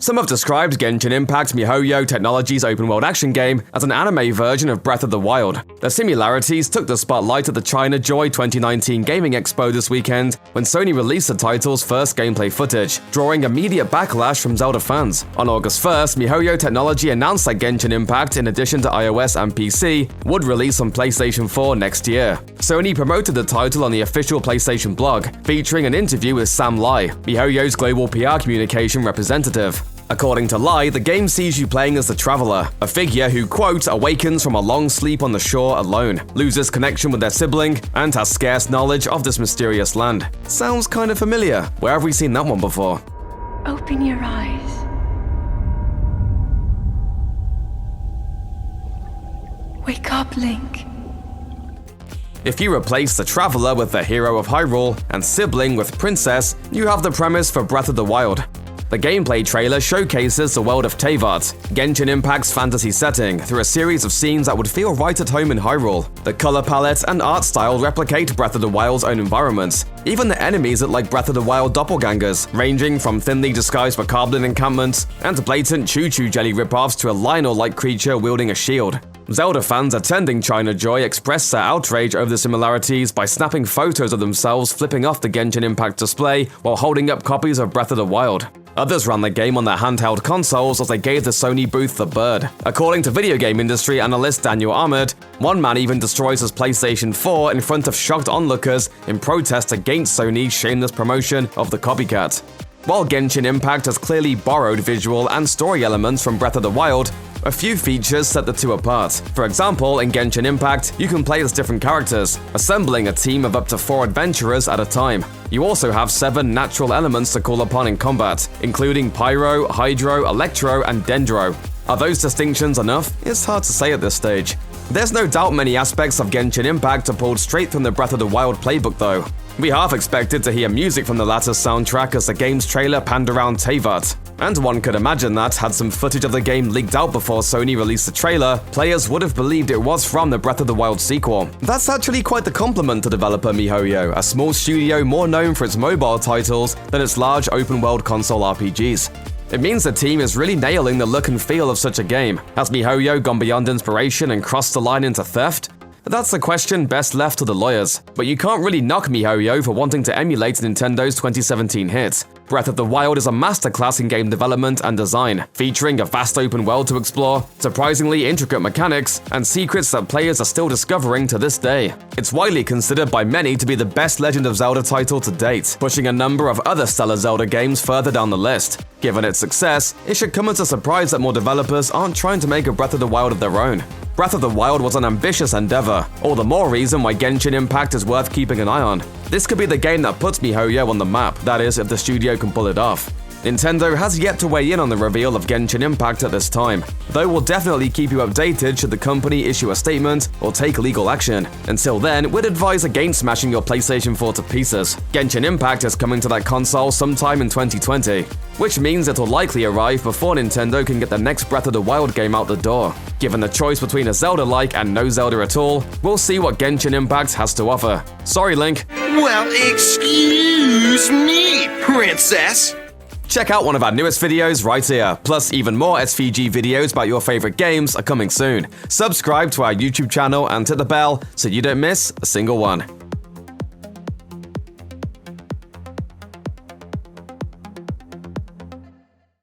Some have described Genshin Impact MiHoYo Technologies open-world action game as an anime version of Breath of the Wild. The similarities took the spotlight at the China Joy 2019 Gaming Expo this weekend when Sony released the title's first gameplay footage, drawing immediate backlash from Zelda fans. On August 1st, MiHoYo Technology announced that Genshin Impact, in addition to iOS and PC, would release on PlayStation 4 next year. Sony promoted the title on the official PlayStation blog, featuring an interview with Sam Lai, MiHoYo's global PR communication representative. According to Lai, the game sees you playing as the Traveler, a figure who, quote, awakens from a long sleep on the shore alone, loses connection with their sibling, and has scarce knowledge of this mysterious land. Sounds kind of familiar. Where have we seen that one before? Open your eyes. Wake up, Link. If you replace the Traveler with the hero of Hyrule and sibling with Princess, you have the premise for Breath of the Wild. The gameplay trailer showcases the world of Teyvat, Genshin Impact's fantasy setting, through a series of scenes that would feel right at home in Hyrule. The color palette and art style replicate Breath of the Wild's own environments. Even the enemies look like Breath of the Wild doppelgangers, ranging from thinly disguised Bokoblin encampments and blatant choo-choo jelly ripoffs to a Lionel-like creature wielding a shield. Zelda fans attending China Joy expressed their outrage over the similarities by snapping photos of themselves flipping off the Genshin Impact display while holding up copies of Breath of the Wild. Others ran the game on their handheld consoles as they gave the Sony booth the bird. According to video game industry analyst Daniel Ahmed, one man even destroys his PlayStation 4 in front of shocked onlookers in protest against Sony's shameless promotion of the copycat. While Genshin Impact has clearly borrowed visual and story elements from Breath of the Wild, a few features set the two apart. For example, in Genshin Impact, you can play as different characters, assembling a team of up to 4 adventurers at a time. You also have 7 natural elements to call upon in combat, including Pyro, Hydro, Electro, and Dendro. Are those distinctions enough? It's hard to say at this stage. There's no doubt many aspects of Genshin Impact are pulled straight from the Breath of the Wild playbook though. We half expected to hear music from the latter's soundtrack as the game's trailer panned around Teyvat. And one could imagine that, had some footage of the game leaked out before Sony released the trailer, players would have believed it was from the Breath of the Wild sequel. That's actually quite the compliment to developer MiHoYo, a small studio more known for its mobile titles than its large open-world console RPGs. It means the team is really nailing the look and feel of such a game. Has MiHoYo gone beyond inspiration and crossed the line into theft? That's a question best left to the lawyers. But you can't really knock MiHoYo for wanting to emulate Nintendo's 2017 hit. Breath of the Wild is a masterclass in game development and design, featuring a vast open world to explore, surprisingly intricate mechanics, and secrets that players are still discovering to this day. It's widely considered by many to be the best Legend of Zelda title to date, pushing a number of other stellar Zelda games further down the list. Given its success, it should come as a surprise that more developers aren't trying to make a Breath of the Wild of their own. Breath of the Wild was an ambitious endeavor, all the more reason why Genshin Impact is worth keeping an eye on. This could be the game that puts MiHoYo on the map, that is, if the studio can pull it off. Nintendo has yet to weigh in on the reveal of Genshin Impact at this time, though we'll definitely keep you updated should the company issue a statement or take legal action. Until then, we'd advise against smashing your PlayStation 4 to pieces. Genshin Impact is coming to that console sometime in 2020, which means it'll likely arrive before Nintendo can get the next Breath of the Wild game out the door. Given the choice between a Zelda-like and no Zelda at all, we'll see what Genshin Impact has to offer. Sorry, Link. Well, excuse me, princess. Check out one of our newest videos right here. Plus, even more SVG videos about your favorite games are coming soon. Subscribe to our YouTube channel and hit the bell so you don't miss a single one.